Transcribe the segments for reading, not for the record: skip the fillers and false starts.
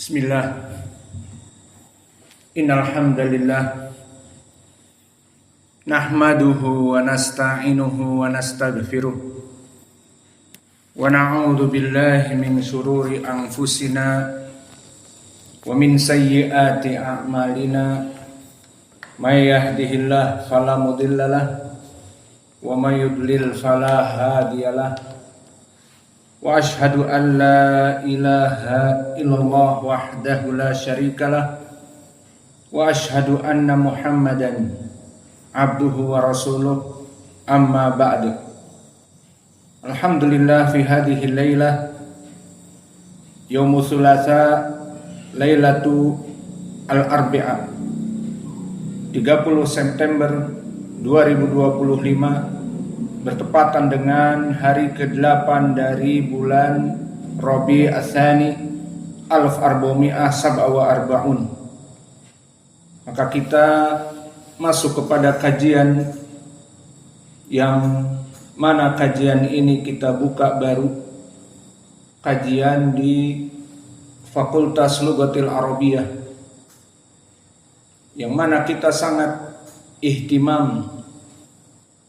Bismillah. Innal hamdalillah nahmaduhu wa nasta'inuhu wa nastaghfiruh wa na'udzu billahi min shururi anfusina wa min sayyiati a'malina may yahdihillahu fala mudhillalah wa may yudlil fala hadiyalah. Wa ashhadu an la ilaha illallah wahdahu la syarikalah wa ashhadu anna Muhammadan abduhu wa rasuluh, amma ba'du. Alhamdulillah fi hadhihi lailah yaumu thulatha lailatu al-arbi'a 30 September 2025 bertepatan dengan hari ke-8 dari bulan Rabi' Ats-Tsani 1447. Maka kita masuk kepada kajian yang mana kajian ini kita buka baru, kajian di Fakultas Lughatil Arabiyah, yang mana kita sangat ihtimam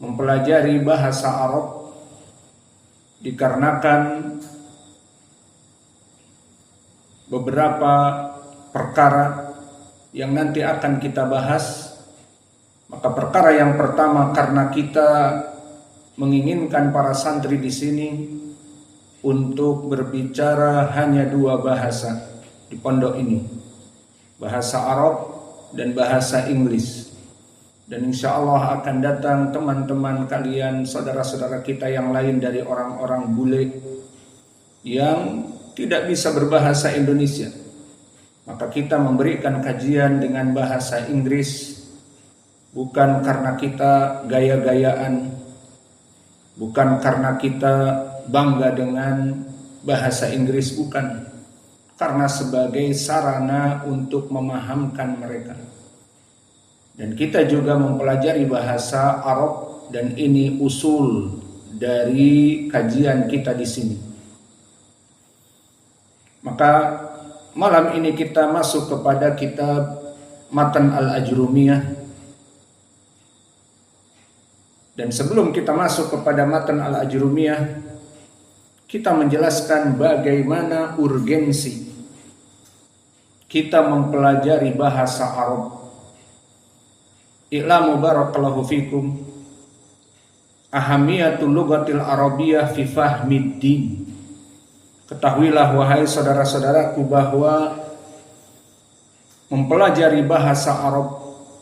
mempelajari bahasa Arab dikarenakan beberapa perkara yang nanti akan kita bahas. Maka perkara yang pertama, karena kita menginginkan para santri di sini untuk berbicara hanya dua bahasa di pondok ini, bahasa Arab dan bahasa Inggris. Dan insya Allah akan datang teman-teman kalian, saudara-saudara kita yang lain dari orang-orang bule yang tidak bisa berbahasa Indonesia. Maka kita memberikan kajian dengan bahasa Inggris, bukan karena kita gaya-gayaan, bukan karena kita bangga dengan bahasa Inggris, bukan, karena sebagai sarana untuk memahamkan mereka. Dan kita juga mempelajari bahasa Arab, dan ini usul dari kajian kita di sini. Maka malam ini kita masuk kepada kitab Matan Al-Ajrumiyah. Dan sebelum kita masuk kepada Matan Al-Ajrumiyah, kita menjelaskan bagaimana urgensi kita mempelajari bahasa Arab. I'lamu barakallahu fikum ahamiyatul lughatil arabiyyah fi fahmid din. Ketahuilah wahai saudara-saudaraku bahwa mempelajari bahasa Arab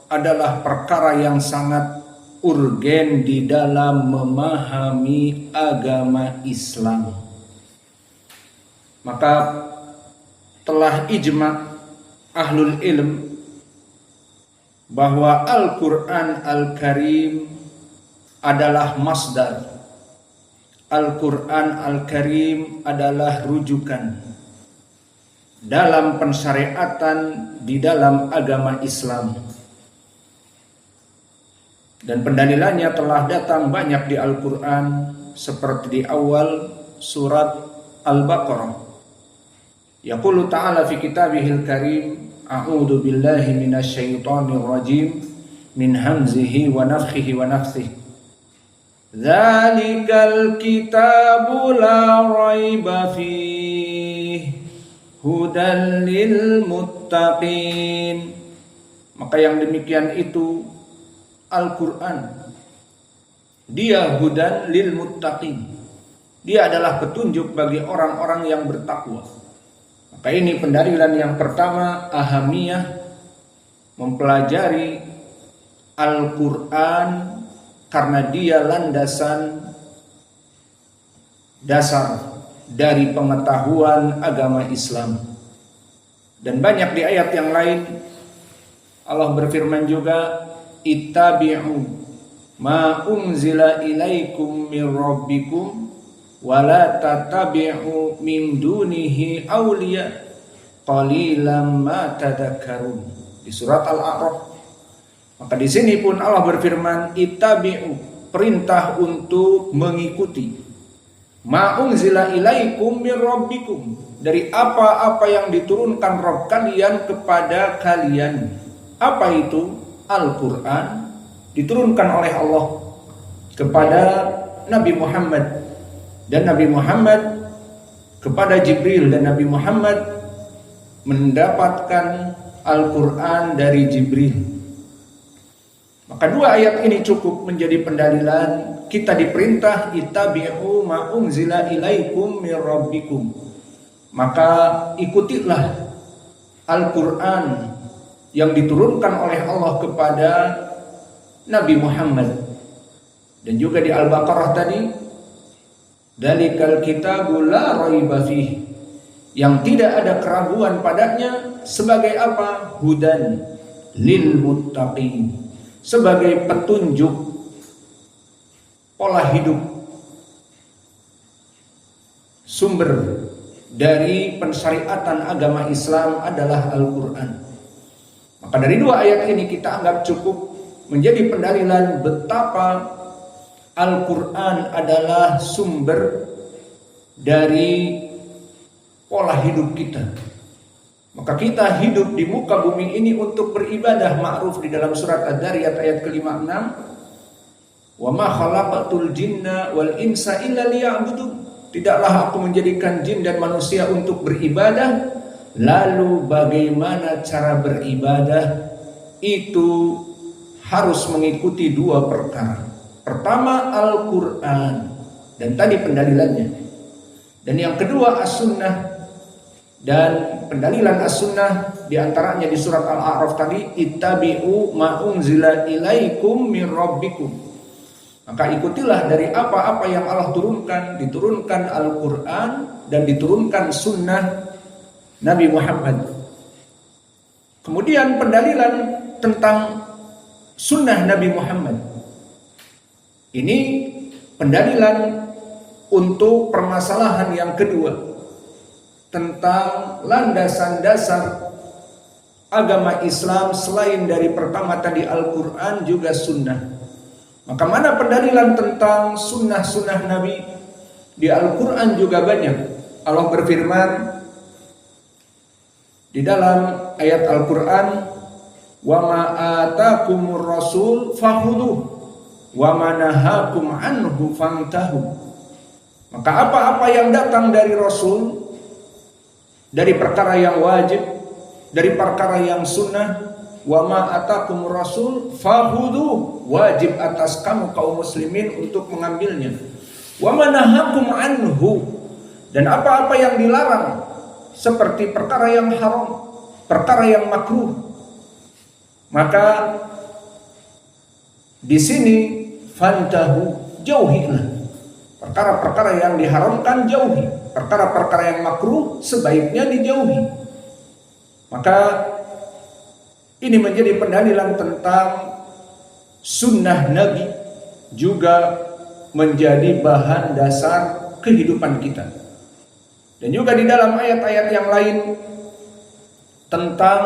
adalah perkara yang sangat urgen di dalam memahami agama Islam. Maka telah ijma' ahlul ilm bahwa Al-Quran Al-Karim adalah masdar. Al-Quran Al-Karim adalah rujukan dalam pensyariatan di dalam agama Islam. Dan pendalilannya telah datang banyak di Al-Quran, seperti di awal surat Al-Baqarah. Yaqulu ta'ala fi kitabihil karim, a'udzu billahi minasyaitonir rajim min hamzihi wa nafthihi wa nafthihi. Dzalikal kitabu la raiba fihi hudan lil muttaqin. Maka yang demikian itu Al-Quran, dia hudan lil muttaqin, dia adalah petunjuk bagi orang-orang yang bertakwa. Maka ini pendalilan yang pertama, ahamiyah mempelajari Al-Quran, karena dia landasan dasar dari pengetahuan agama Islam. Dan banyak di ayat yang lain Allah berfirman juga, ittabi'u ma unzila ilaikum mir rabbikum wala tattabi'u min dunihi awliya qalilan ma tadhakkarun, di surat Al-A'raf. Maka di sini pun Allah berfirman ittabi'u, perintah untuk mengikuti Ma unzila ilaikum mir rabbikum, dari apa-apa yang diturunkan Rabb kalian kepada kalian. Apa itu? Al-Quran diturunkan oleh Allah kepada Nabi Muhammad, dan Nabi Muhammad kepada Jibril, dan Nabi Muhammad mendapatkan Al-Quran dari Jibril. Maka dua ayat ini cukup menjadi pendalilan kita diperintah ittabi'u ma unzila ilaikum mir rabbikum. Maka ikutilah Al-Quran yang diturunkan oleh Allah kepada Nabi Muhammad. Dan juga di Al-Baqarah tadi, dalikal kitabu la raiba fihi, yang tidak ada keraguan padanya, sebagai apa? Hudan lil muttaqin, sebagai petunjuk pola hidup. Sumber dari pensyariatan agama Islam adalah Al-Quran. Maka dari dua ayat ini kita anggap cukup menjadi pendalilan betapa Al-Quran adalah sumber dari pola hidup kita. Maka kita hidup di muka bumi ini untuk beribadah. Ma'ruf di dalam surat Ad-Dariyat ayat ke-56, wa ma khalaqatul jinna wal insa illa liya'budun, tidaklah aku menjadikan jin dan manusia untuk beribadah. Lalu bagaimana cara beribadah? Itu harus mengikuti dua perkara. Pertama Al-Quran, dan tadi pendalilannya. Dan yang kedua As-Sunnah. Dan pendalilan As-Sunnah diantaranya di surat Al-A'raf tadi, ittabi'u ma unzila ilaikum min rabbikum. Maka ikutilah dari apa-apa yang Allah turunkan. Diturunkan Al-Quran dan diturunkan Sunnah Nabi Muhammad. Kemudian pendalilan tentang Sunnah Nabi Muhammad. Ini pendalilan untuk permasalahan yang kedua, tentang landasan dasar agama Islam selain dari pertama tadi Al-Quran juga Sunnah. Maka mana pendalilan tentang sunnah-sunnah Nabi? Di Al-Quran juga banyak. Allah berfirman di dalam ayat Al-Quran, wa ma atakumur rasul fakhudhuh wa ma nahakum anhu fantahu. Maka apa-apa yang datang dari Rasul, dari perkara yang wajib, dari perkara yang sunnah, wa ma atakum rasul fakhudhu, wajib atas kamu kaum muslimin untuk mengambilnya. Wa ma nahakum anhu, dan apa-apa yang dilarang seperti perkara yang haram, perkara yang makruh, maka di sini fantahu, jauhilah perkara-perkara yang diharamkan, jauhi. Perkara-perkara yang makruh sebaiknya dijauhi. Maka ini menjadi pendalilan tentang sunnah Nabi, juga menjadi bahan dasar kehidupan kita. Dan juga di dalam ayat-ayat yang lain tentang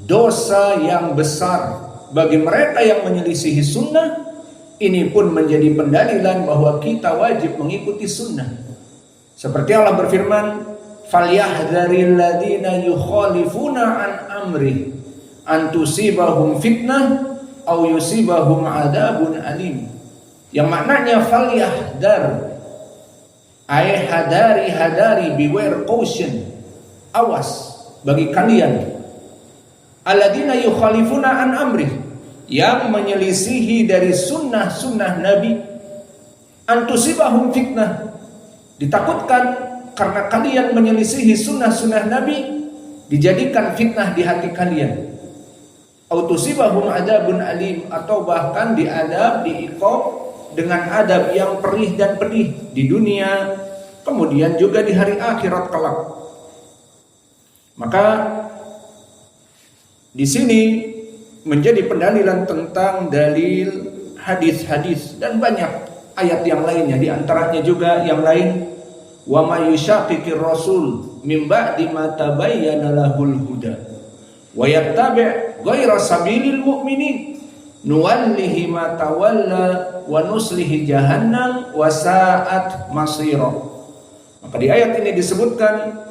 dosa yang besar bagi mereka yang menyelisihi sunnah, ini pun menjadi pendalilan bahwa kita wajib mengikuti sunnah. Seperti Allah berfirman, falyahdharil ladzina yukhalifuna an amri an tusibahum fitnah aw yusibahum adzabun alim. Yang maknanya falyahdhar, ay hadari, beware, caution, awas bagi kalian, alladzina yukhalifuna an amri, yang menyelisihi dari sunnah-sunnah Nabi, antusibahum fitnah, ditakutkan karena kalian menyelisihi sunnah-sunnah Nabi, dijadikan fitnah di hati kalian, autusibahum adabun alim, atau bahkan diadab, diiqab dengan adab yang perih dan pedih di dunia, kemudian juga di hari akhirat kelak. Maka di sini menjadi pendalilan tentang dalil hadis-hadis dan banyak ayat yang lainnya. Di antaranya juga yang lain, wa may yushaqiqir rasul mim ba'di ma tabayyana lahul huda wa yattabi' ghayra sabilil mu'minin nuwallihi ma tawalla wa nuslihi jahannam wa sa'at masira. Maka di ayat ini disebutkan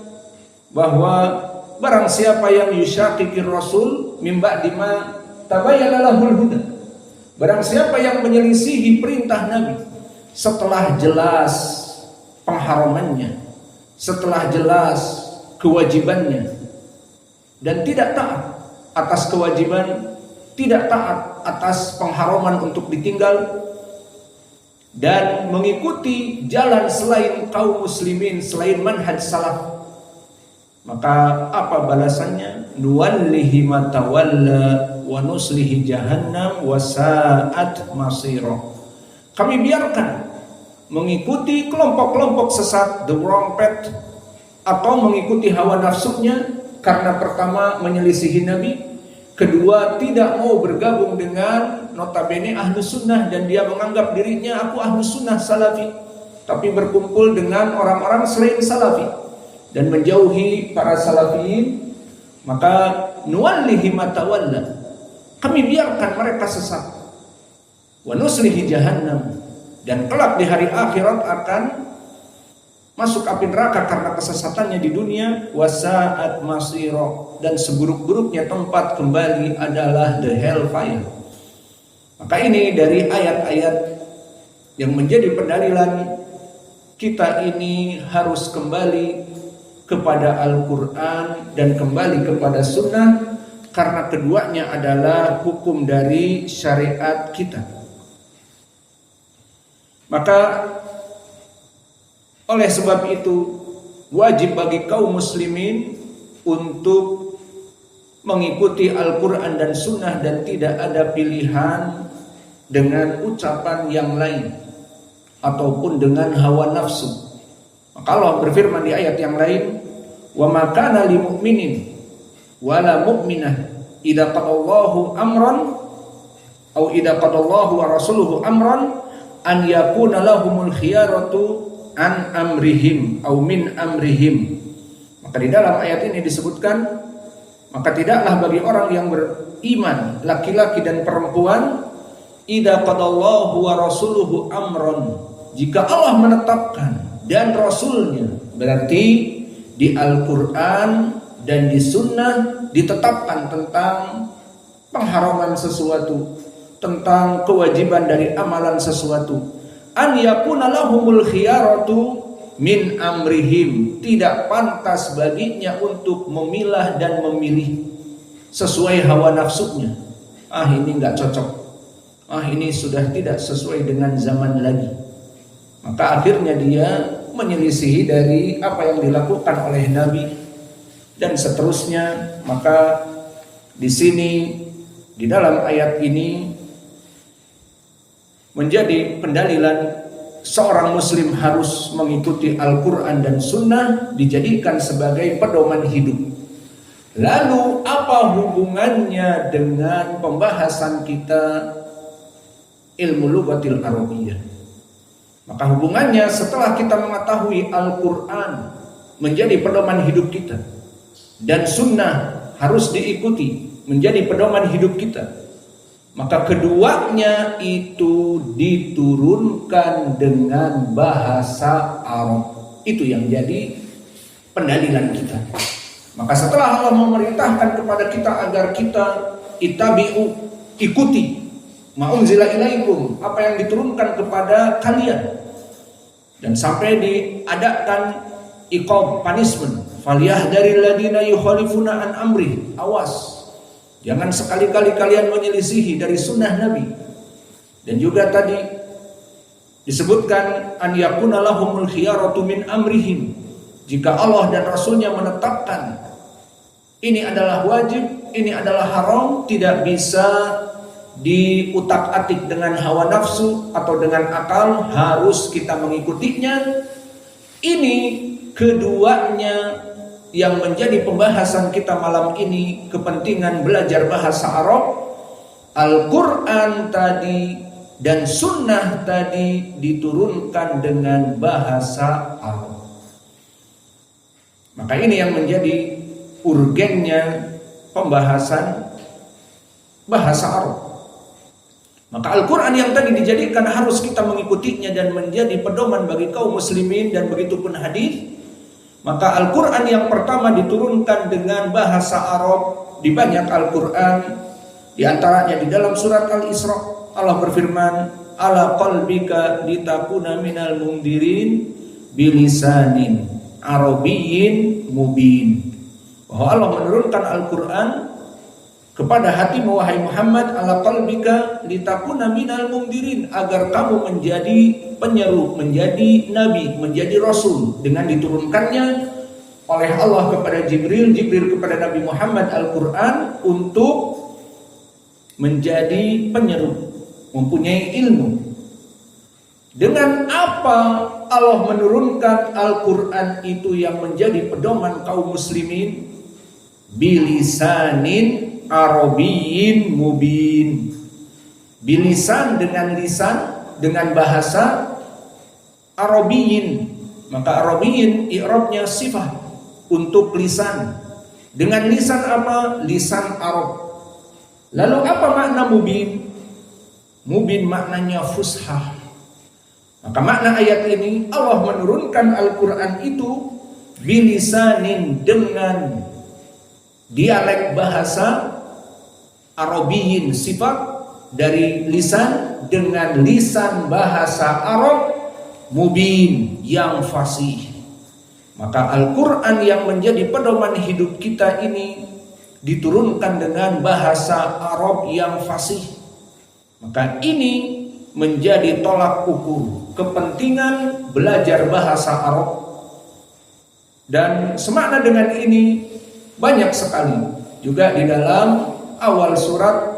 bahwa barang siapa yang yusyaqiqir rasul mim ba'di ma tabayyana lahul huda, barang siapa yang menyelisihi perintah Nabi setelah jelas pengharamannya, setelah jelas kewajibannya, dan tidak taat atas kewajiban, tidak taat atas pengharaman untuk ditinggal, dan mengikuti jalan selain kaum muslimin, selain manhaj salaf, maka apa balasannya? Nuwallihi ma tawalla wa nuslihi jahannam wa sa'at masira. Kami biarkan mengikuti kelompok-kelompok sesat, the wrong path, atau mengikuti hawa nafsunya, karena pertama menyelisihi Nabi, kedua tidak mau bergabung dengan notabene ahlu sunnah, dan dia menganggap dirinya aku ahlu sunnah salafi, tapi berkumpul dengan orang-orang selain salafi dan menjauhi para salafiyin. Maka nuwallihi ma tawalla, kami biarkan mereka sesat, wa nuslihi jahannam, dan kelak di hari akhirat akan masuk api neraka karena kesesatannya di dunia, wasa'at masira, dan seburuk-buruknya tempat kembali adalah the hellfire. Maka ini dari ayat-ayat yang menjadi pendalilan kita ini harus kembali kepada Al-Quran dan kembali kepada Sunnah, karena keduanya adalah hukum dari syariat kita. Maka oleh sebab itu wajib bagi kaum muslimin untuk mengikuti Al-Quran dan Sunnah, dan tidak ada pilihan dengan ucapan yang lain ataupun dengan hawa nafsu. Maka Allah berfirman di ayat yang lain, wa ma kana lil mu'minin wala mu'minah idza qadallahu amran aw idza qadallahu wa rasuluhu amran an yakuna lahumul khiyaratu an amrihim aw min amrihim. Maka di dalam ayat ini disebutkan, maka tidaklah bagi orang yang beriman, laki-laki dan perempuan, idza qadallahu wa rasuluhu amran, jika Allah menetapkan dan Rasulnya, berarti di Al-Quran dan di Sunnah ditetapkan tentang pengharaman sesuatu, tentang kewajiban dari amalan sesuatu, an yakuna lahumul khiyaratu min amrihim, tidak pantas baginya untuk memilah dan memilih sesuai hawa nafsunya. Ini enggak cocok, ini sudah tidak sesuai dengan zaman lagi. Maka akhirnya dia menyelisihi dari apa yang dilakukan oleh Nabi dan seterusnya. Maka di sini di dalam ayat ini menjadi pendalilan seorang muslim harus mengikuti Al-Quran dan Sunnah, dijadikan sebagai pedoman hidup. Lalu apa hubungannya dengan pembahasan kita ilmu lughatil arabiyyah? Maka hubungannya, setelah kita mengetahui Al-Quran menjadi pedoman hidup kita dan Sunnah harus diikuti menjadi pedoman hidup kita, maka keduanya itu diturunkan dengan bahasa Arab. Itu yang jadi pendalilan kita. Maka setelah Allah memerintahkan kepada kita agar kita ikuti ma'unzila ilaikum, apa yang diturunkan kepada kalian, dan sampai diadakan iqab, punishment, falyahdharil ladina yukhalifuna an amri, awas, jangan sekali-kali kalian menyelisihi dari sunnah Nabi. Dan juga tadi disebutkan an yakuna lahumul khiyaratu min amrihim, jika Allah dan Rasulnya menetapkan ini adalah wajib, ini adalah haram, tidak bisa diutak-atik dengan hawa nafsu atau dengan akal, harus kita mengikutinya. Ini keduanya yang menjadi pembahasan kita malam ini, kepentingan belajar bahasa Arab. Al-Quran tadi dan Sunnah tadi diturunkan dengan bahasa Arab. Maka ini yang menjadi urgennya pembahasan bahasa Arab. Maka Al-Quran yang tadi dijadikan harus kita mengikutinya dan menjadi pedoman bagi kaum muslimin, dan begitupun hadis. Maka Al-Quran yang pertama diturunkan dengan bahasa Arab di banyak Al-Quran. Di antaranya di dalam surat Al-Isra Allah berfirman, ala qalbika litakuna minal mundirin bilisanin arabiyyin mubin. Bahwa Allah menurunkan Al-Quran kepada hatimu wahai Muhammad, ala qalbika litakuna minal mundirin, agar kamu menjadi penyeru, menjadi nabi, menjadi rasul, dengan diturunkannya oleh Allah kepada Jibril kepada Nabi Muhammad Al-Quran untuk menjadi penyeru, mempunyai ilmu. Dengan apa Allah menurunkan Al-Quran itu yang menjadi pedoman kaum muslimin? Bilisanin arabiyyin mubin. Bilisan, dengan lisan, dengan bahasa arabiyyin. Maka arabiyyin i'rabnya sifat untuk lisan. Dengan lisan apa? Lisan Arab. Lalu apa makna mubin? Mubin maknanya fushah. Maka makna ayat ini, Allah menurunkan Al-Quran itu bilisanin, dengan dialek bahasa Arabiyyin, sifat dari lisan, dengan lisan bahasa Arab, mubin, yang fasih. Maka Al-Quran yang menjadi pedoman hidup kita ini diturunkan dengan bahasa Arab yang fasih. Maka ini menjadi tolak ukur kepentingan belajar bahasa Arab. Dan semakna dengan ini banyak sekali juga di dalam awal surat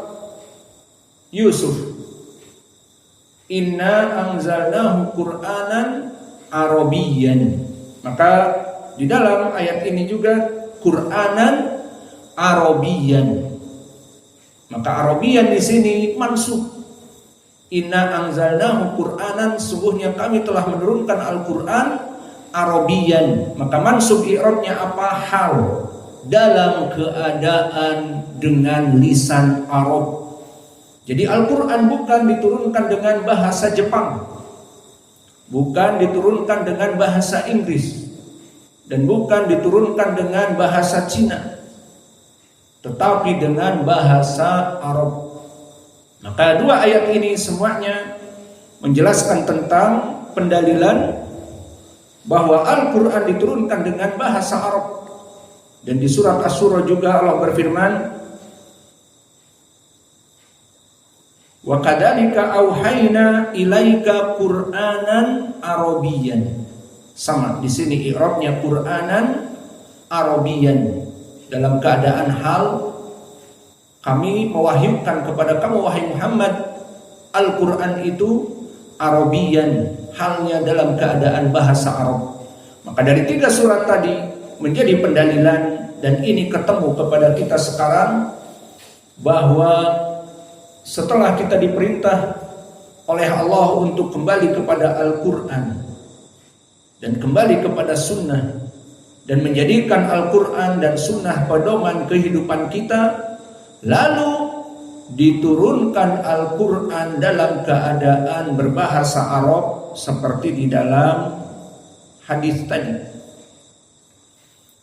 Yusuf. Inna anzalnahu Qur'anan Arabiyyan. Maka di dalam ayat ini juga Qur'anan Arabiyyan. Maka Arabiyyan di sini mansub. Inna anzalnahu Qur'anan, sungguhnya kami telah menurunkan Al-Quran Arabiyyan. Maka mansub i'rabnya apa? Hal, dalam keadaan dengan lisan Arab. Jadi Al-Quran bukan diturunkan dengan bahasa Jepang, bukan diturunkan dengan bahasa Inggris, dan bukan diturunkan dengan bahasa Cina, tetapi dengan bahasa Arab. Maka dua ayat ini semuanya menjelaskan tentang pendalilan bahwa Al-Quran diturunkan dengan bahasa Arab. Dan di surat Asy-Syura juga Allah berfirman, wa kadzalika auhayna ilaika Qur'anan Arabiyyan. Sama di sini i'rabnya Qur'anan Arabiyyan, dalam keadaan hal, kami mewahyukan kepada kamu wahai Muhammad Al-Quran itu Arabiyyan, halnya dalam keadaan bahasa Arab. Maka dari 3 surat tadi menjadi pendalilan, dan ini ketemu kepada kita sekarang, bahwa setelah kita diperintah oleh Allah untuk kembali kepada Al-Quran dan kembali kepada sunnah, dan menjadikan Al-Quran dan sunnah pedoman kehidupan kita, lalu diturunkan Al-Quran dalam keadaan berbahasa Arab seperti di dalam hadis tadi.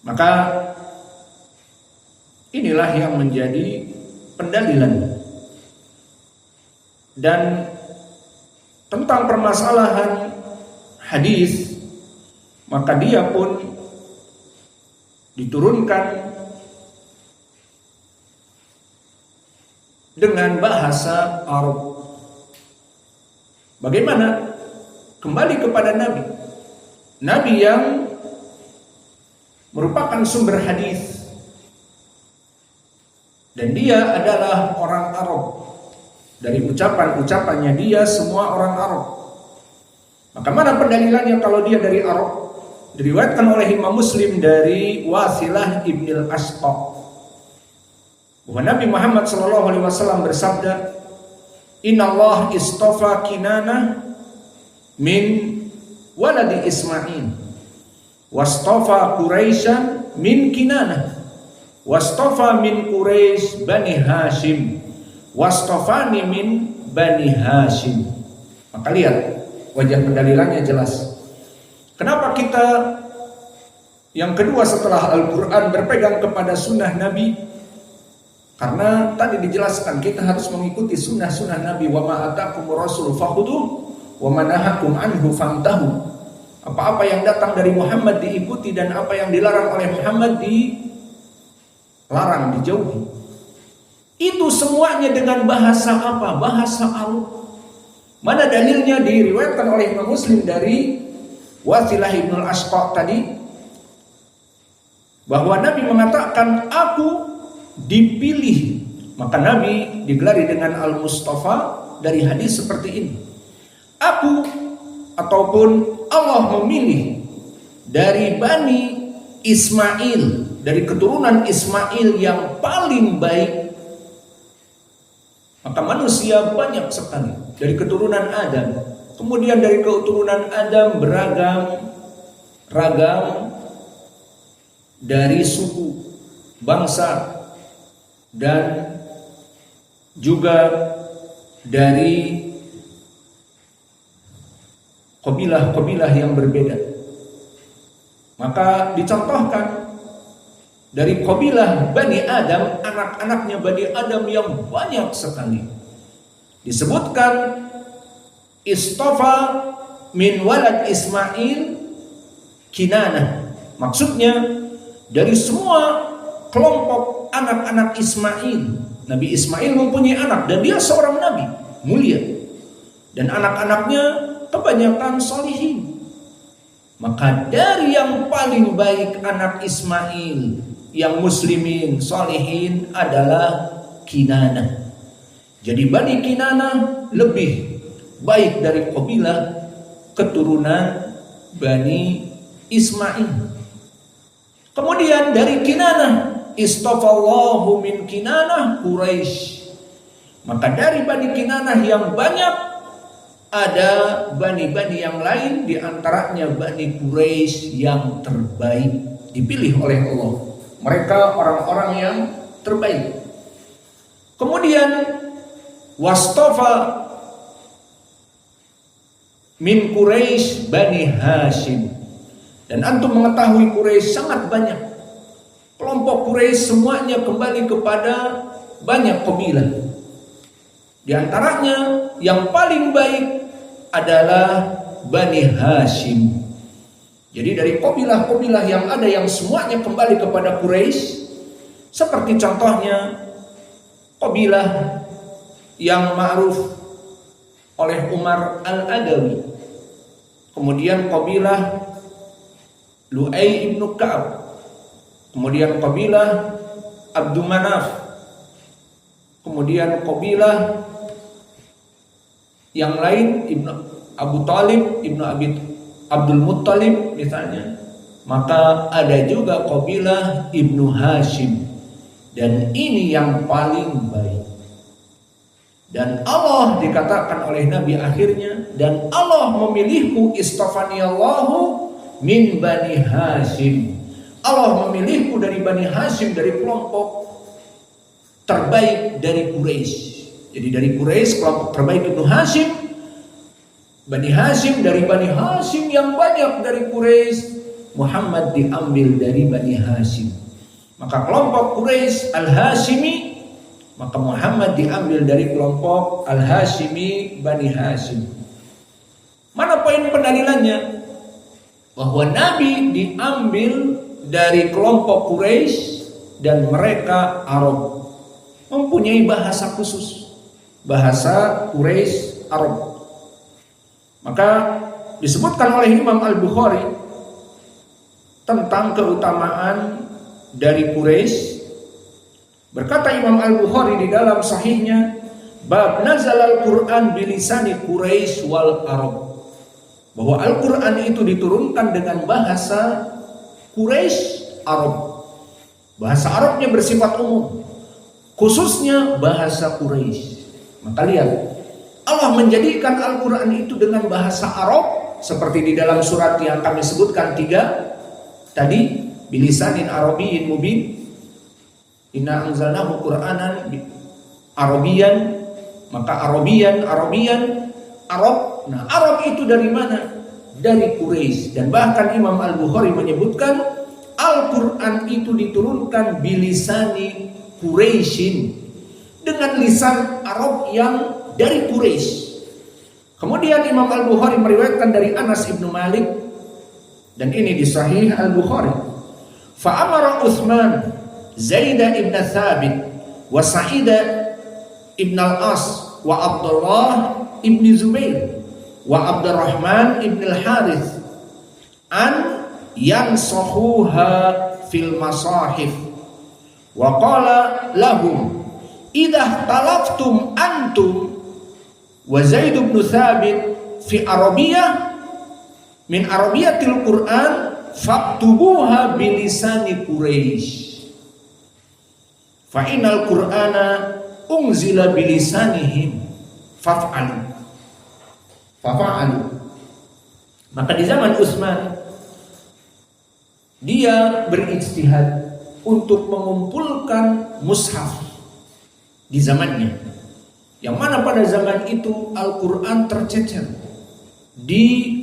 Maka inilah yang menjadi pendalilan. Dan tentang permasalahan hadis, maka dia pun diturunkan dengan bahasa Arab. Bagaimana? Kembali kepada Nabi yang merupakan sumber hadis, dan dia adalah orang Arab. Dari ucapan-ucapannya dia semua orang Arab. Maka mana pendalilannya kalau dia dari Arab? Diriwayatkan oleh Imam Muslim dari Wasilah ibnil Asqa bahwa Nabi Muhammad SAW bersabda, Inna Allah istafa Kinana min waladi Ismail, wastafa Quraisyan min Kinana, wastafa min Quraisy bani Hashim, wastafani min Bani Hashim. Maka lihat, wajah pendalilannya jelas. Kenapa kita yang kedua setelah Al-Quran berpegang kepada sunnah Nabi? Karena tadi dijelaskan kita harus mengikuti sunnah-sunnah Nabi. Wa ma atakumur rasul fakhuduh wa ma nahakum anhu fantahu. Apa-apa yang datang dari Muhammad diikuti, dan apa yang dilarang oleh Muhammad dilarang, dijauhi. Itu semuanya dengan bahasa apa? Bahasa Allah. Mana dalilnya? Diriwayatkan oleh Imam Muslim dari Wasilah ibn al-Ashqa tadi, bahwa Nabi mengatakan aku dipilih. Maka Nabi digelari dengan Al-Mustafa dari hadis seperti ini. Aku ataupun Allah memilih dari Bani Ismail, dari keturunan Ismail yang paling baik. Maka manusia banyak sekali dari keturunan Adam. Kemudian dari keturunan Adam ragam dari suku, bangsa, dan juga dari kabilah-kabilah yang berbeda. Maka dicontohkan dari kabilah Bani Adam, anak-anaknya Bani Adam yang banyak sekali. Disebutkan istofa min walad Ismail Kinanah. Maksudnya dari semua kelompok anak-anak Ismail, Nabi Ismail mempunyai anak dan dia seorang nabi mulia, dan anak-anaknya kebanyakan solihin. Maka dari yang paling baik anak Ismail yang muslimin solihin adalah Kinanah. Jadi Bani Kinanah lebih baik dari kabilah keturunan Bani Ismail. Kemudian dari Kinanah istafallahu min Kinanah Quraisy. Maka dari Bani Kinanah yang banyak ada bani-bani yang lain, di antaranya Bani Quraisy yang terbaik, dipilih oleh Allah. Mereka orang-orang yang terbaik. Kemudian wastafa min Quraisy Bani Hashim. Dan antum mengetahui Quraisy sangat banyak. Kelompok Quraisy semuanya kembali kepada banyak kabilah. Di antaranya yang paling baik adalah Bani Hashim. Jadi dari kabilah-kabilah yang ada yang semuanya kembali kepada Quraisy, seperti contohnya kabilah yang ma'ruf oleh Umar Al-Adawi. Kemudian kabilah Lu'ay ibn Ka'ab. Kemudian kabilah Abdul Manaf. Kemudian kabilah yang lain Ibnu Abu Talib, Ibnu Abdul Muttalib misalnya. Maka ada juga kabilah Ibnu Hashim. Dan ini yang paling baik. Dan Allah dikatakan oleh Nabi akhirnya, dan Allah memilihku istafaniyallahu min Bani Hashim. Allah memilihku dari Bani Hashim, dari kelompok terbaik dari Quraisy. Jadi dari Quraisy kelompok terbaik Ibnu Hashim, Bani Hashim, dari Bani Hashim yang banyak dari Quraisy, Muhammad diambil dari Bani Hashim. Maka kelompok Quraisy Al-Hashimi, maka Muhammad diambil dari kelompok Al-Hashimi Bani Hashim. Mana poin pendalilannya? Bahwa Nabi diambil dari kelompok Quraisy dan mereka Arab, mempunyai bahasa khusus, bahasa Quraisy Arab. Maka disebutkan oleh Imam Al-Bukhari tentang keutamaan dari Quraisy. Berkata Imam Al-Bukhari di dalam sahihnya, bab nazal al-Quran bilisani Quraisy wal Arab, bahwa Al-Quran itu diturunkan dengan bahasa Quraisy Arab. Bahasa Arabnya bersifat umum, khususnya bahasa Quraisy. Maka lihat, Allah menjadikan Al-Quran itu dengan bahasa Arab, seperti di dalam surat yang kami sebutkan 3 tadi, bilisanin Arabiyyin mubin. Inna anzalnahu Qur'anan Arabiyan. Maka Arabian, Arab. Nah, Arab itu dari mana? Dari Quraisy. Dan bahkan Imam Al-Bukhari menyebutkan Al-Quran itu diturunkan bilisani Quraisyin, dengan lisan Arab yang dari Quraisy. Kemudian Imam Al-Bukhari meriwayatkan dari Anas ibnu Malik, dan ini di Sahih Al-Bukhari. Fa'amara Utsman Zaid ibn Thabit wa Sa'id ibn al-As wa Abdullah ibn Zubair wa Abdurrahman ibn al-Harith an yansahuha fil masahif wa qala lahum idza talaftum antum wa Zaid ibn Thabit fi Arabiyah min Arabiyatil Quran faktubuha bilisani Quraisy fa innal Qur'ana unzila bilisanihim faf'alu. Maka di zaman Utsman dia berijtihad untuk mengumpulkan mushaf di zamannya, yang mana pada zaman itu Al-Quran tercecer di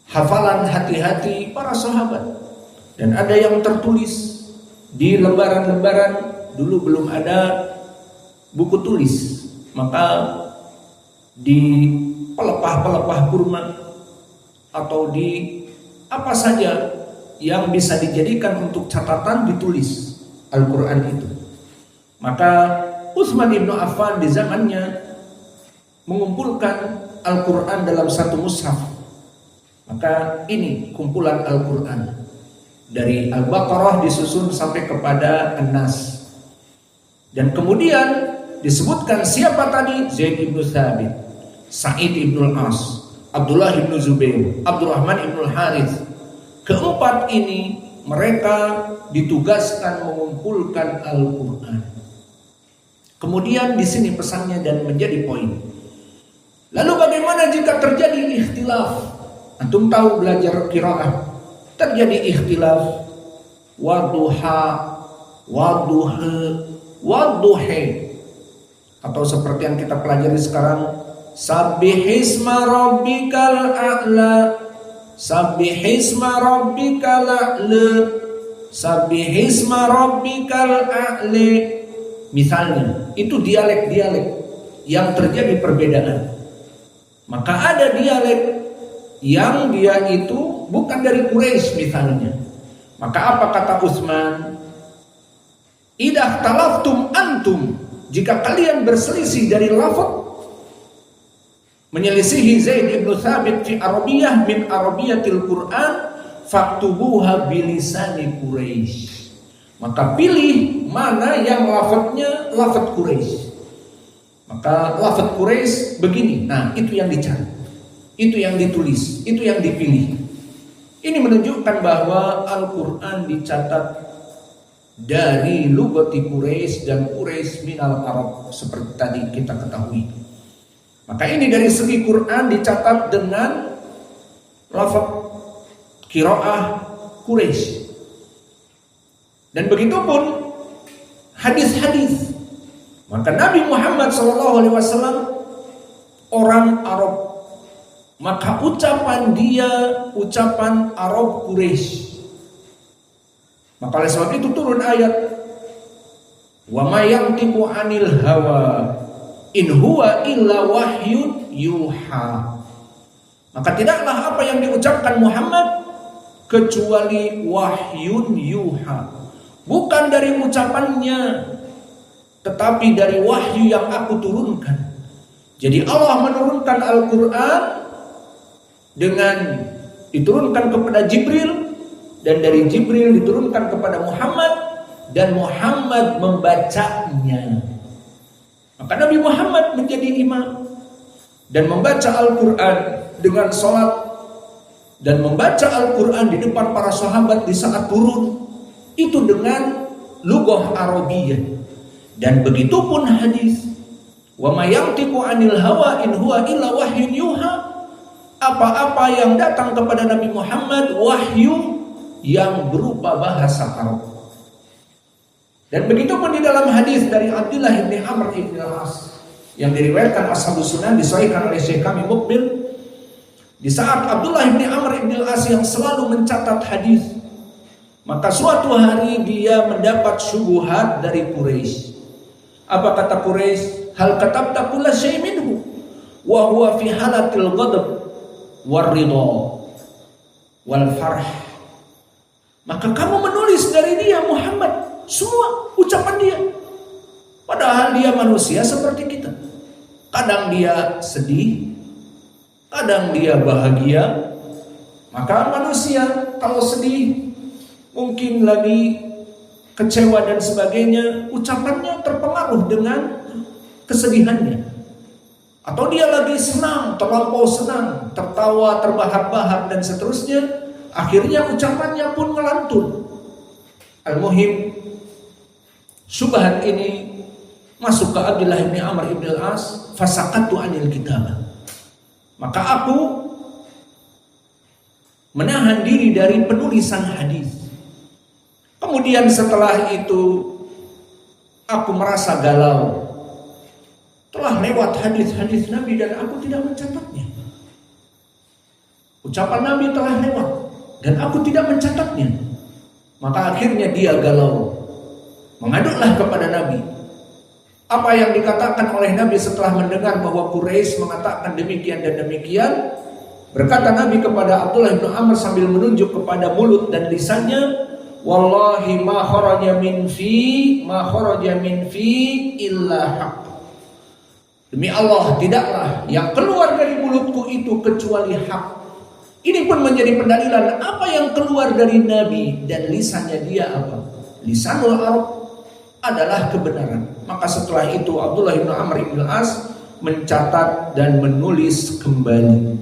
hafalan hati-hati para sahabat, dan ada yang tertulis di lembaran-lembaran. Dulu belum ada buku tulis, maka di pelepah-pelepah kurma atau di apa saja yang bisa dijadikan untuk catatan ditulis Al-Quran itu. Maka Utsman ibnu Affan di zamannya mengumpulkan Al-Quran dalam satu mushaf. Maka ini kumpulan Al-Quran dari Al-Baqarah disusun sampai kepada An-Nas. Dan kemudian disebutkan siapa tadi? Zaid ibn Thabit, Sa'id ibn al-As, Abdullah ibn Zubair, Abdurrahman ibn al-Harith. Keempat ini mereka ditugaskan mengumpulkan Al-Quran. Kemudian di sini pesannya dan menjadi poin. Lalu bagaimana jika terjadi ikhtilaf? Antum tahu belajar qiraah, terjadi ikhtilaf wadduha, wadduha, wadduhe, atau seperti yang kita pelajari sekarang, sabbihisma rabbikal a'la, sabbihisma rabbikal a'la, sabbihisma rabbikal a'la. Misalnya, itu dialek-dialek yang terjadi perbedaan. Maka ada dialek yang dia itu bukan dari Quraisy misalnya. Maka apa kata Utsman? Idza talaftum antum, jika kalian berselisih dari lafaz, menyelisihi Zaid ibn Thabit fi Arabiyah min Arabiyatil Quran, faktubuha bilisani Quraisy. Maka pilih mana yang lafaznya lafaz Quraisy. Maka lafaz Quraisy begini. Nah, itu yang dicari, itu yang ditulis, itu yang dipilih. Ini menunjukkan bahwa Al-Quran dicatat dari lugati Quraisy dan Quraisy minal Arab, seperti tadi kita ketahui. Maka ini dari segi Quran dicatat dengan lafaz qiraah Quraisy. Dan begitu pun hadis-hadis. Maka Nabi Muhammad SAW orang Arab, maka ucapan dia ucapan Arab Quraisy. Maka oleh sebab itu turun ayat, wa ma yantiqu 'anil hawa in huwa illa wahyun yuha. Maka tidaklah apa yang diucapkan Muhammad kecuali wahyun yuha. Bukan dari ucapannya, tetapi dari wahyu yang aku turunkan. Jadi Allah menurunkan Al-Quran dengan diturunkan kepada Jibril, dan dari Jibril diturunkan kepada Muhammad, dan Muhammad membacanya. Maka Nabi Muhammad menjadi imam dan membaca Al-Quran dengan sholat, dan membaca Al-Quran di depan para sahabat di saat turun, itu dengan lughah Arabiyah. Dan begitu pun hadis, wa ma yantiqu 'anil hawa in huwa illa wahyun yuha. Apa-apa yang datang kepada Nabi Muhammad wahyu yang berupa bahasa Arab. Dan begitu pun di dalam hadis dari Abdullah bin Amr bin al-As, yang diriwayatkan Ashabus Sunan, disahihkan oleh Syekh kami Mukbil, di saat Abdullah bin Amr bin Al-As yang selalu mencatat hadis, maka suatu hari dia mendapat syubhat dari Quraisy. Apa kata Quraisy? Hal katabta kulla syai' minhu wa huwa fi halatil ghadab war ridha wal farh. Maka kamu menulis dari dia Muhammad semua ucapan dia, padahal dia manusia seperti kita. Kadang dia sedih, kadang dia bahagia. Maka manusia kalau sedih, mungkin lagi kecewa dan sebagainya, ucapannya terpengaruh dengan kesedihannya. Atau dia lagi senang, terlampau senang, tertawa, terbahak-bahak dan seterusnya, akhirnya ucapannya pun ngelantun. Al-Muhim, syubhat ini masuk ke Abdullah bin Amr bin Al-As, fasaqatu anil kitabah. Maka aku menahan diri dari penulisan hadis. Kemudian setelah itu aku merasa galau. Telah lewat hadis-hadis Nabi dan aku tidak mencatatnya. Ucapan Nabi telah lewat dan aku tidak mencatatnya. Maka akhirnya dia galau. Mengaduklah kepada Nabi. Apa yang dikatakan oleh Nabi setelah mendengar bahwa Quraisy mengatakan demikian dan demikian? Berkata Nabi kepada Abdullah bin Amr sambil menunjuk kepada mulut dan lisannya, wallahi ma kharaja min fi illa haqq. Demi Allah, tidaklah yang keluar dari mulutku itu kecuali hak. Ini pun menjadi pendalilan apa yang keluar dari Nabi dan lisannya dia apa? Lisanul Arab adalah kebenaran. Maka setelah itu Abdullah bin Amr bin Al-As mencatat dan menulis kembali.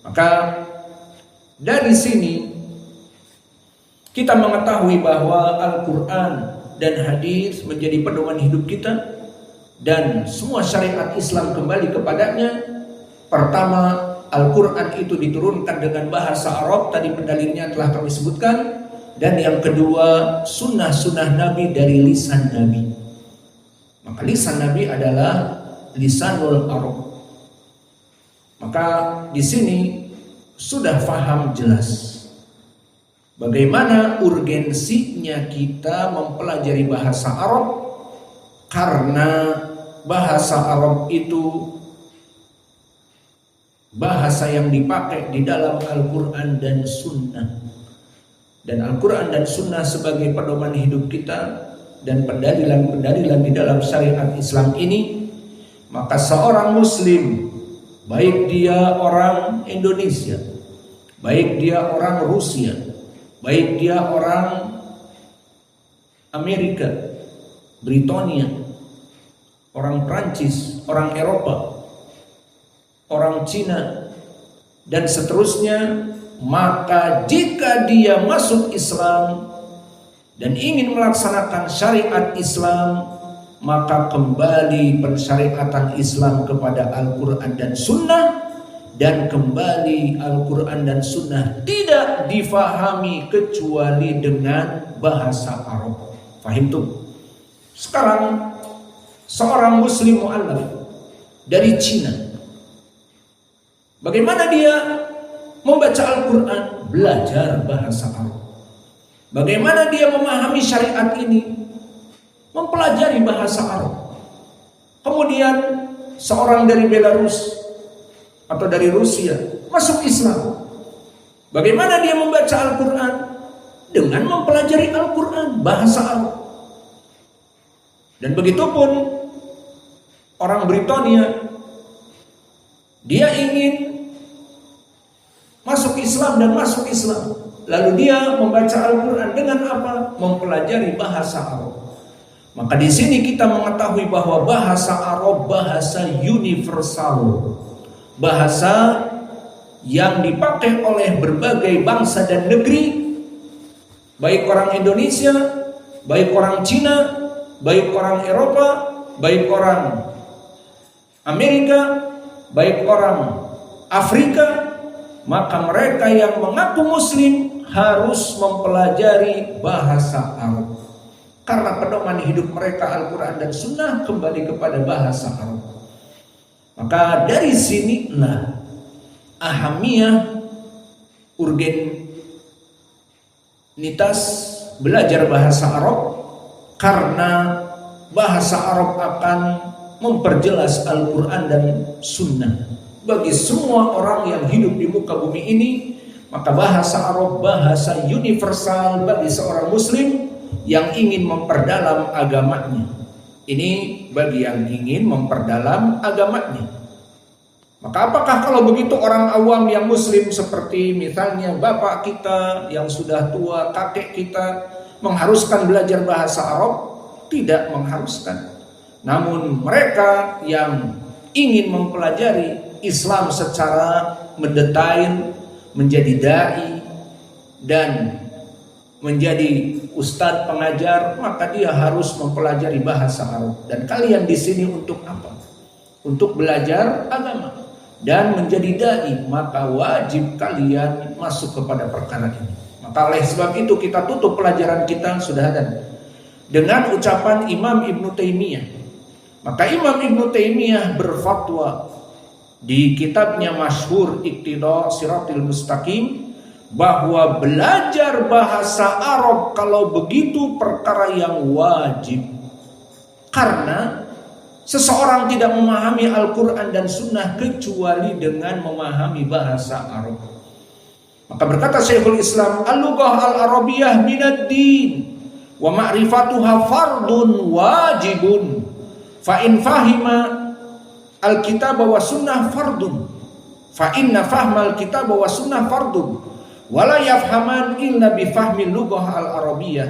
Maka dari sini kita mengetahui bahwa Al-Quran dan hadis menjadi pedoman hidup kita, dan semua syariat Islam kembali kepadanya. Pertama, Al-Quran itu diturunkan dengan bahasa Arab, tadi pendalilnya telah kami sebutkan. Dan yang kedua, sunnah-sunnah Nabi dari lisan Nabi. Maka lisan Nabi adalah lisanul Arab. Maka di sini sudah faham jelas bagaimana urgensinya kita mempelajari bahasa Arab, karena bahasa Arab itu bahasa yang dipakai di dalam Al-Quran dan Sunnah. Dan Al-Quran dan Sunnah sebagai pedoman hidup kita dan pendalilan-pendalilan di dalam syariat Islam ini. Maka seorang Muslim, baik dia orang Indonesia, baik dia orang Rusia, baik dia orang Amerika, Britania, orang Prancis, orang Eropa, orang Cina, dan seterusnya, maka jika dia masuk Islam dan ingin melaksanakan syariat Islam, maka kembali pensyariatan Islam kepada Al-Quran dan Sunnah, dan kembali Al-Quran dan Sunnah tidak difahami kecuali dengan bahasa Arab. Fahim tuh? Sekarang seorang Muslim mu'allaf dari Cina, bagaimana dia membaca Al-Quran? Belajar bahasa Arab. Bagaimana dia memahami syariat ini? Mempelajari bahasa Arab. Kemudian seorang dari Belarus atau dari Rusia masuk Islam. Bagaimana dia membaca Al-Quran? Dengan mempelajari Al-Quran, bahasa Arab. Dan begitu pun orang Britania, dia ingin masuk Islam dan masuk Islam, lalu dia membaca Al-Quran dengan apa? Mempelajari bahasa Arab. Maka di sini kita mengetahui bahwa bahasa Arab bahasa universal, bahasa yang dipakai oleh berbagai bangsa dan negeri, baik orang Indonesia, baik orang Cina, baik orang Eropa, baik orang Amerika, baik orang Afrika. Maka mereka yang mengaku Muslim harus mempelajari bahasa Arab, karena pedoman hidup mereka Al-Quran dan Sunnah kembali kepada bahasa Arab. Maka dari sinilah ahamiyah urgenitas belajar bahasa Arab, karena bahasa Arab akan memperjelas Al-Quran dan Sunnah bagi semua orang yang hidup di muka bumi ini. Maka bahasa Arab bahasa universal bagi seorang muslim yang ingin memperdalam agamanya. Ini bagi yang ingin memperdalam agamanya. Maka apakah kalau begitu orang awam yang muslim seperti misalnya bapak kita yang sudah tua, kakek kita, mengharuskan belajar bahasa Arab? Tidak mengharuskan. Namun mereka yang ingin mempelajari Islam secara mendetail, menjadi dai dan menjadi ustadz pengajar, maka dia harus mempelajari bahasa Arab. Dan kalian di sini untuk apa? Untuk belajar agama dan menjadi dai, maka wajib kalian masuk kepada perkara ini. Maka oleh sebab itu kita tutup pelajaran kita sudah ada dengan ucapan Imam Ibnu Taimiyah. Maka Imam Ibnu Taimiyah berfatwa di kitabnya masyhur Iqtida Shiratal Mustaqim bahwa belajar bahasa Arab kalau begitu perkara yang wajib, karena seseorang tidak memahami Al-Quran dan Sunnah kecuali dengan memahami bahasa Arab. Maka berkata Syekhul Islam, al-lughah al-arabiyah minad din wa ma'rifatuha fardun wajibun fa in fahima al-kitab wa sunnah fardun fa inna fahma al-kitab wa sunnah fardun wa la yafhaman illa bi fahmi lughah al-arabiyah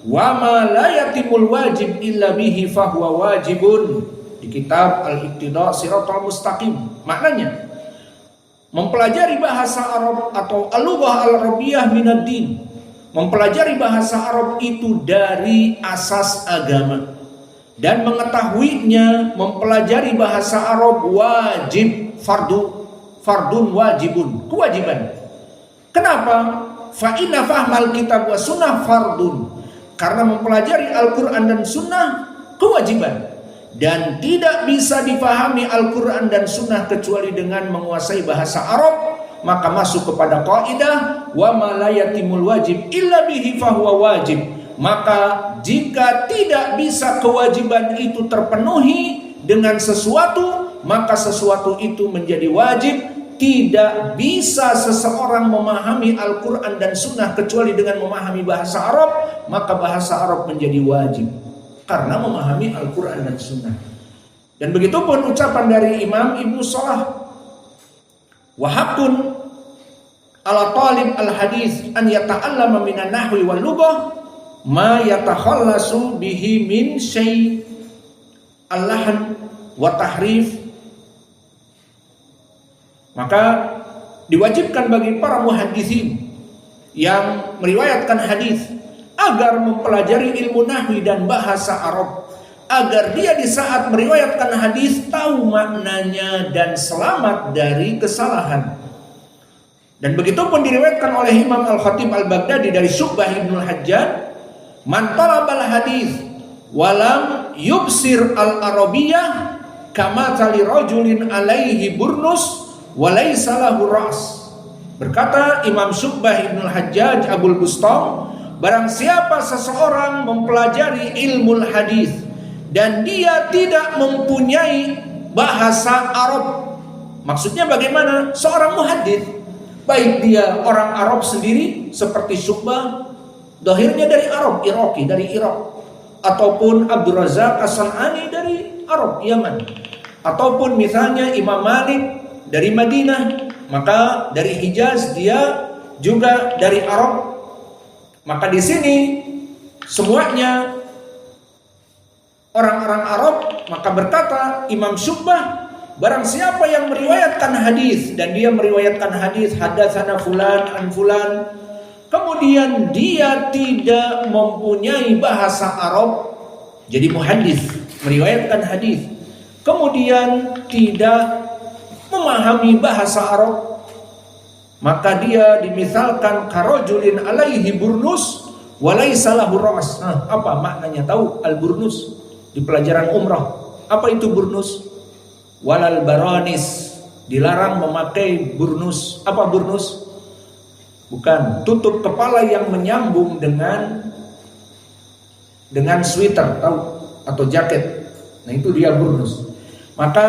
wa ma la yatimul wajib illa bihi fahuwa wajibun, di kitab Al-Iqtida Shiratal Mustaqim. Maknanya mempelajari bahasa Arab atau al-lughah al-arabiyah minad din, mempelajari bahasa Arab itu dari asas agama. Dan mengetahuinya, mempelajari bahasa Arab wajib, fardun wajibun, kewajiban. Kenapa? Fa inna fahmal kitab wa sunnah fardun, karena mempelajari Al-Quran dan Sunnah kewajiban. Dan tidak bisa difahami Al-Quran dan Sunnah kecuali dengan menguasai bahasa Arab. Maka masuk kepada kaidah wa ma la yatimul wajib illa bihi fahuwa wajib. Maka jika tidak bisa kewajiban itu terpenuhi dengan sesuatu, maka sesuatu itu menjadi wajib. Tidak bisa seseorang memahami Al-Quran dan Sunnah kecuali dengan memahami bahasa Arab, maka bahasa Arab menjadi wajib karena memahami Al-Quran dan Sunnah. Dan begitu pun ucapan dari Imam Ibnu Salah, wa haqqun ala talib al-hadis an yata'allama minan nahwi wal lughah ma yatakhallasu bihi min syai' al-lahan wa tahrif. Maka diwajibkan bagi para muhaddisin yang meriwayatkan hadis agar mempelajari ilmu nahwi dan bahasa Arab, agar dia di saat meriwayatkan hadis tahu maknanya dan selamat dari kesalahan. Dan begitu pun diriwayatkan oleh Imam Al-Khatib Al-Baghdadi dari Syu'bah Ibnul Hajjaj, man talabal hadis walam yubsir al-arabiyah kama tali rajulin alaihi burnus walaysa lahu ras. Berkata Imam Syu'bah Ibnul Hajjaj Abul Bustam, barang siapa seseorang mempelajari ilmu hadis dan dia tidak mempunyai bahasa Arab, maksudnya bagaimana? Seorang muhaddits, baik dia orang Arab sendiri seperti Syu'bah, dohirnya dari Arab, Iraqi, dari Irak, ataupun Abdul Razak As-San'ani dari Arab, Yaman, ataupun misalnya Imam Malik dari Madinah, maka dari Hijaz dia juga dari Arab. Maka di sini semuanya orang-orang Arab. Maka berkata Imam Syu'bah, barang siapa yang meriwayatkan hadis dan dia meriwayatkan hadis hadatsana fulan an fulan, kemudian dia tidak mempunyai bahasa Arab, jadi muhaddis, meriwayatkan hadis, kemudian tidak memahami bahasa Arab, maka dia dimisalkan karojulin alaihi burnus walaysa lahu ra's. Apa maknanya? Tahu al-burnus di pelajaran umrah? Apa itu burnus? walal baranis, dilarang memakai burnus. Apa burnus? Bukan, tutup kepala yang menyambung dengan sweater, tahu, atau jaket. Nah, itu dia burnus. Maka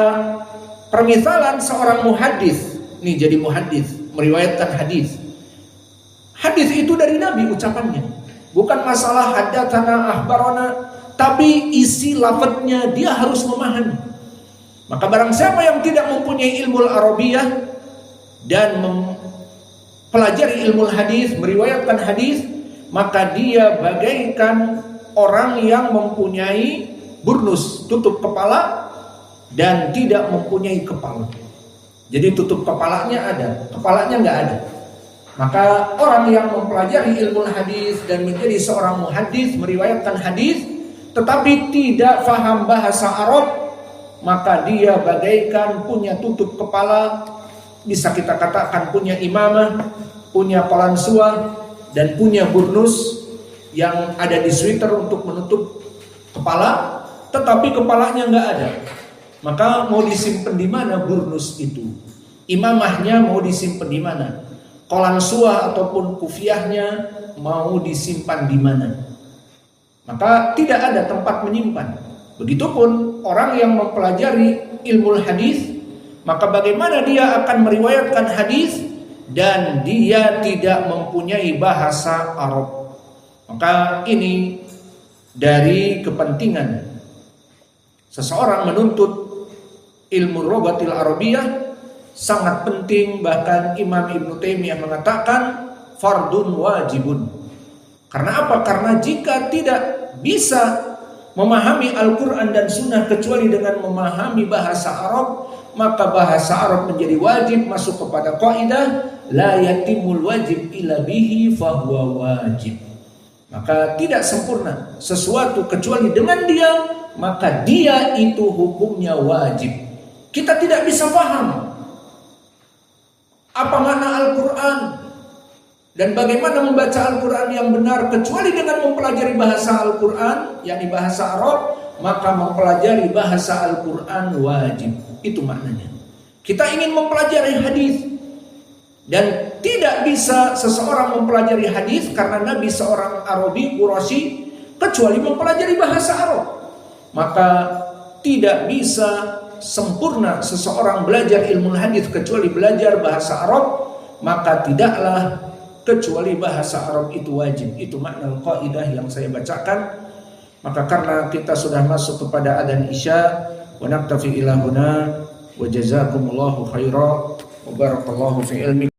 permisalan seorang muhadis, nih jadi muhadis, meriwayatkan hadis. Hadis itu dari Nabi ucapannya. Bukan masalah hadatsana akhbarana, tapi isi lafadznya dia harus memahami. Maka barang siapa yang tidak mempunyai ilmu Arabiyah dan mempelajari ilmu hadis, meriwayatkan hadis, maka dia bagaikan orang yang mempunyai burnus, tutup kepala, dan tidak mempunyai kepala. Jadi tutup kepalanya ada, kepalanya nggak ada. Maka orang yang mempelajari ilmu hadis dan menjadi seorang muhadis, meriwayatkan hadis, tetapi tidak faham bahasa Arab, maka dia bagaikan punya tutup kepala, bisa kita katakan punya imamah, punya palansua, dan punya burnus yang ada di sweater untuk menutup kepala, tetapi kepalanya nggak ada. Maka mau disimpan di mana burnus itu? Imamahnya mau disimpan di mana? Qalansua ataupun kufiahnya mau disimpan di mana? Maka tidak ada tempat menyimpan. Begitupun orang yang mempelajari ilmu hadis, maka bagaimana dia akan meriwayatkan hadis dan dia tidak mempunyai bahasa Arab? Maka ini dari kepentingan seseorang menuntut ilmu lughatil arabiyah sangat penting. Bahkan Imam Ibnu Taimiyah mengatakan fardun wajibun. Karena apa? Karena jika tidak bisa memahami Al-Quran dan Sunnah kecuali dengan memahami bahasa Arab, maka bahasa Arab menjadi wajib, masuk kepada kaidah la yatimul wajib illa bihi fahuwa wajib. Maka tidak sempurna sesuatu kecuali dengan dia, maka dia itu hukumnya wajib. Kita tidak bisa paham apa makna Al-Quran dan bagaimana membaca Al-Quran yang benar kecuali dengan mempelajari bahasa Al-Quran, yakni bahasa Arab, maka mempelajari bahasa Al-Quran wajib. Itu maknanya. Kita ingin mempelajari hadis dan tidak bisa seseorang mempelajari hadis karena Nabi seorang Arabi Quraisy kecuali mempelajari bahasa Arab. Maka tidak bisa sempurna seseorang belajar ilmu hadis kecuali belajar bahasa Arab, maka tidaklah kecuali bahasa Arab itu wajib. Itu makna kaidah yang saya bacakan. Maka karena kita sudah masuk kepada adzan Isya, wa naktafi ila huna wa jazakumullahu khairan wa barakallahu fi ilmi.